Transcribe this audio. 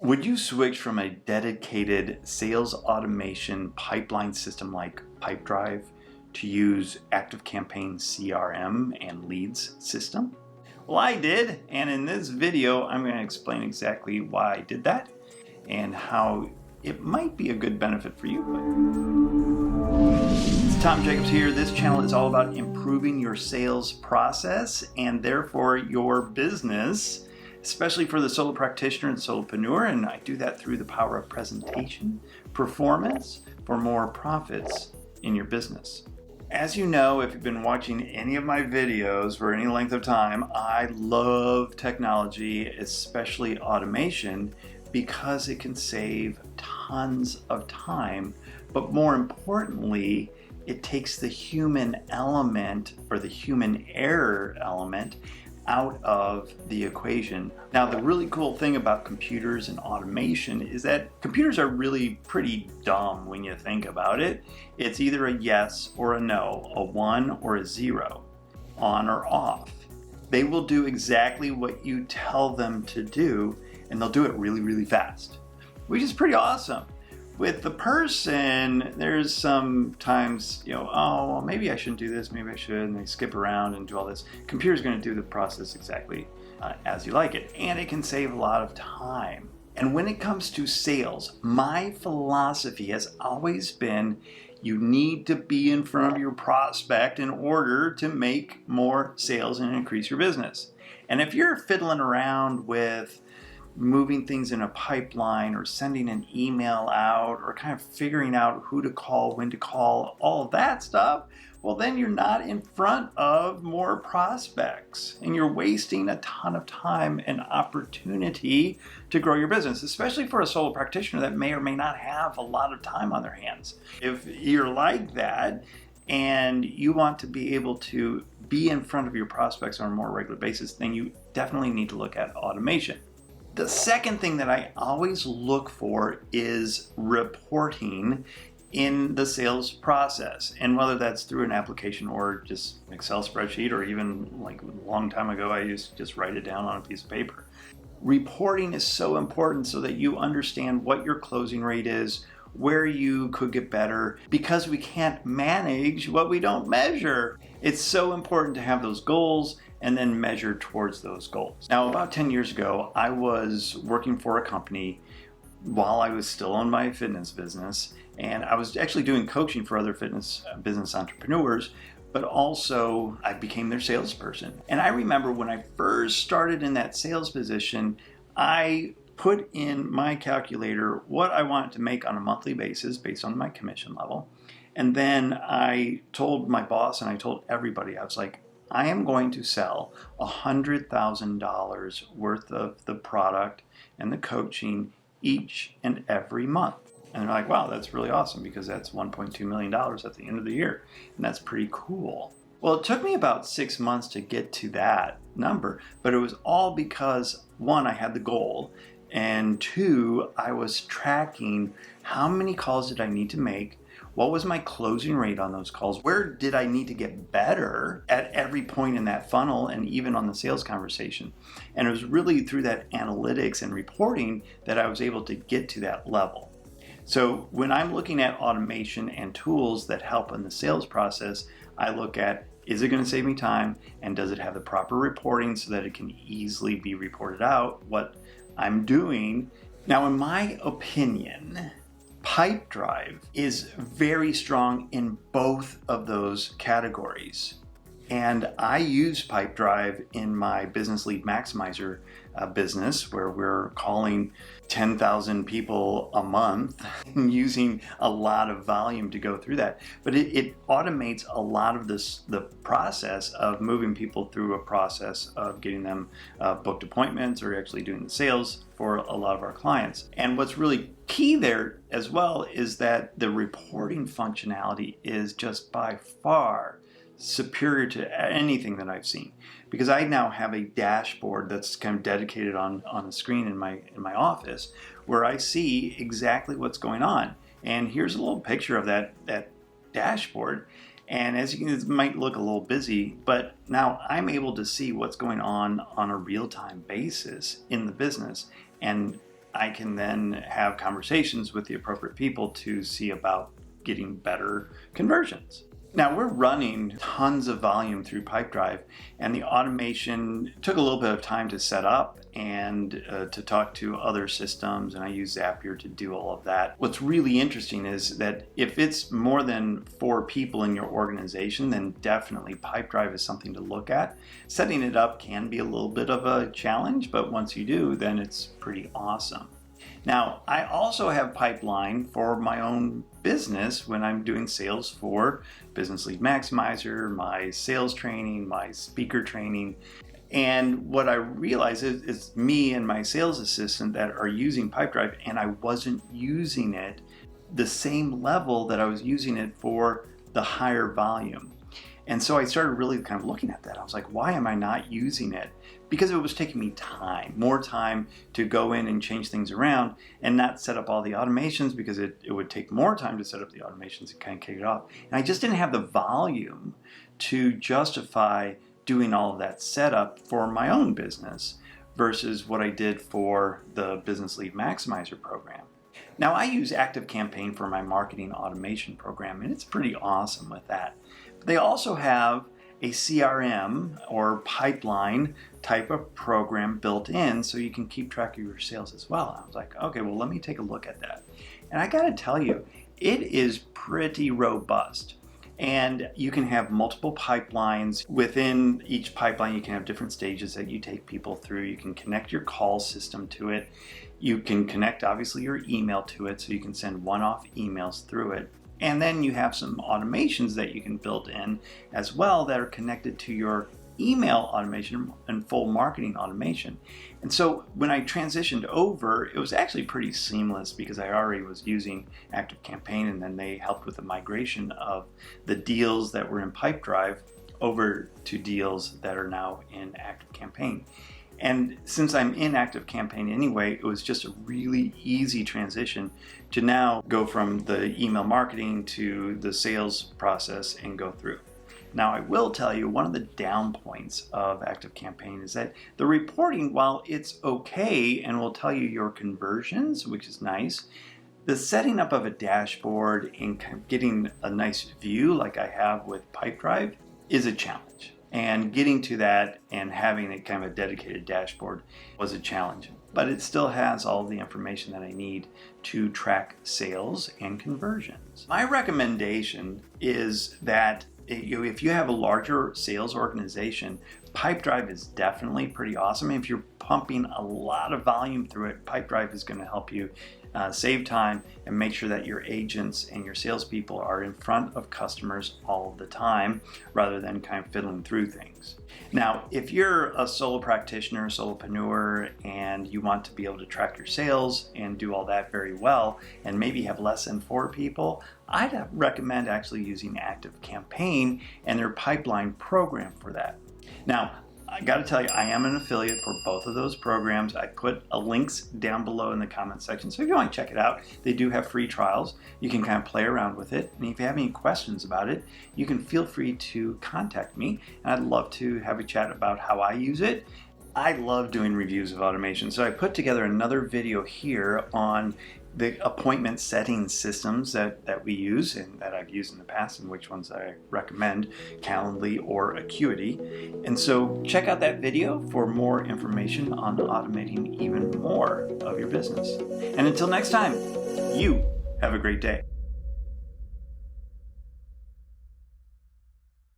Would you switch from a dedicated sales automation pipeline system like Pipedrive to use ActiveCampaign CRM and leads system? Well, I did, and in this video, I'm going to explain exactly why I did that and how it might be a good benefit for you. It's Tom Jackobs here. This channel is all about improving your sales process and therefore your business, especially for the solo practitioner and solopreneur, and I do that through the power of presentation, performance, for more profits in your business. As you know, if you've been watching any of my videos for any length of time, I love technology, especially automation, because it can save tons of time, but more importantly, it takes the human element or the human error element out of the equation. Now, the really cool thing about computers and automation is that computers are really pretty dumb when you think about it. It's either a yes or a no, a 1 or a 0, on or off. They will do exactly what you tell them to do, and they'll do it really, really fast, which is pretty awesome. With the person, there's sometimes, oh, well, maybe I shouldn't do this, maybe I should, and they skip around and do all this. Computer's going to do the process exactly as you like it, and it can save a lot of time. And when it comes to sales, my philosophy has always been you need to be in front of your prospect in order to make more sales and increase your business. And if you're fiddling around with moving things in a pipeline or sending an email out or kind of figuring out who to call, when to call, all of that stuff, well, then you're not in front of more prospects and you're wasting a ton of time and opportunity to grow your business, especially for a solo practitioner that may or may not have a lot of time on their hands. If you're like that and you want to be able to be in front of your prospects on a more regular basis, then you definitely need to look at automation. The second thing that I always look for is reporting in the sales process. And whether that's through an application or just an Excel spreadsheet, or even like a long time ago, I used to just write it down on a piece of paper. Reporting is so important so that you understand what your closing rate is, where you could get better, because we can't manage what we don't measure. It's so important to have those goals and then measure towards those goals. Now, about 10 years ago, I was working for a company while I was still in my fitness business, and I was actually doing coaching for other fitness business entrepreneurs, but also I became their salesperson. And I remember when I first started in that sales position, I put in my calculator what I wanted to make on a monthly basis based on my commission level. And then I told my boss and I told everybody, I was like, I am going to sell $100,000 worth of the product and the coaching each and every month. And they're like, wow, that's really awesome, because that's $1.2 million at the end of the year. And that's pretty cool. Well, it took me about 6 months to get to that number, but it was all because, one, I had the goal, and two, I was tracking how many calls did I need to make, what was my closing rate on those calls, where did I need to get better at every point in that funnel and even on the sales conversation. And it was really through that analytics and reporting that I was able to get to that level. So when I'm looking at automation and tools that help in the sales process, I look at, is it going to save me time, and does it have the proper reporting so that it can easily be reported out what I'm doing. Now, in my opinion, Pipedrive is very strong in both of those categories. And I use Pipedrive in my Business Lead Maximizer business, where we're calling 10,000 people a month and using a lot of volume to go through that. But it automates a lot of the process of moving people through a process of getting them booked appointments or actually doing the sales for a lot of our clients. And what's really key there as well is that the reporting functionality is just by far superior to anything that I've seen, because I now have a dashboard that's kind of dedicated on the screen in my office, where I see exactly what's going on. And here's a little picture of that dashboard. And as you can, it might look a little busy, but now I'm able to see what's going on a real-time basis in the business. And I can then have conversations with the appropriate people to see about getting better conversions. Now, we're running tons of volume through Pipedrive, and the automation took a little bit of time to set up and to talk to other systems, and I use Zapier to do all of that. What's really interesting is that if it's more than 4 people in your organization, then definitely Pipedrive is something to look at. Setting it up can be a little bit of a challenge, but once you do, then it's pretty awesome. Now, I also have Pipeline for my own business when I'm doing sales for Business Lead Maximizer, my sales training, my speaker training. And what I realize is me and my sales assistant that are using Pipedrive, and I wasn't using it the same level that I was using it for the higher volume. And so I started really kind of looking at that. I was like, why am I not using it? Because it was taking me more time to go in and change things around and not set up all the automations, because it would take more time to set up the automations and kind of kick it off. And I just didn't have the volume to justify doing all of that setup for my own business versus what I did for the Business Lead Maximizer program. Now, I use ActiveCampaign for my marketing automation program, and it's pretty awesome with that. But they also have a CRM or pipeline type of program built in so you can keep track of your sales as well. I was like, okay, well, let me take a look at that. And I got to tell you, it is pretty robust. And you can have multiple pipelines. Within each pipeline, you can have different stages that you take people through. You can connect your call system to it. You can connect, obviously, your email to it, so you can send one-off emails through it. And then you have some automations that you can build in as well that are connected to your email automation and full marketing automation. And so when I transitioned over, it was actually pretty seamless because I already was using ActiveCampaign, and then they helped with the migration of the deals that were in Pipedrive over to deals that are now in ActiveCampaign. And since I'm in ActiveCampaign anyway, it was just a really easy transition to now go from the email marketing to the sales process and go through. Now, I will tell you, one of the down points of ActiveCampaign is that the reporting, while it's okay and will tell you your conversions, which is nice, the setting up of a dashboard and getting a nice view like I have with Pipedrive is a challenge. And getting to that and having a kind of a dedicated dashboard was a challenge. But it still has all the information that I need to track sales and conversions. My recommendation is that if you have a larger sales organization, Pipedrive is definitely pretty awesome. If you're pumping a lot of volume through it, Pipedrive is going to help you save time and make sure that your agents and your salespeople are in front of customers all the time rather than kind of fiddling through things. Now, if you're a solo practitioner, solopreneur, and you want to be able to track your sales and do all that very well, and maybe have less than 4 people, I'd recommend actually using ActiveCampaign and their pipeline program for that. Now, I got to tell you, I am an affiliate for both of those programs. I put links down below in the comment section, so if you want to check it out, they do have free trials. You can kind of play around with it, and if you have any questions about it, you can feel free to contact me, and I'd love to have a chat about how I use it. I love doing reviews of automation, so I put together another video here on the appointment setting systems that we use and that I've used in the past, and which ones I recommend, Calendly or Acuity. And so check out that video for more information on automating even more of your business. And until next time, you have a great day.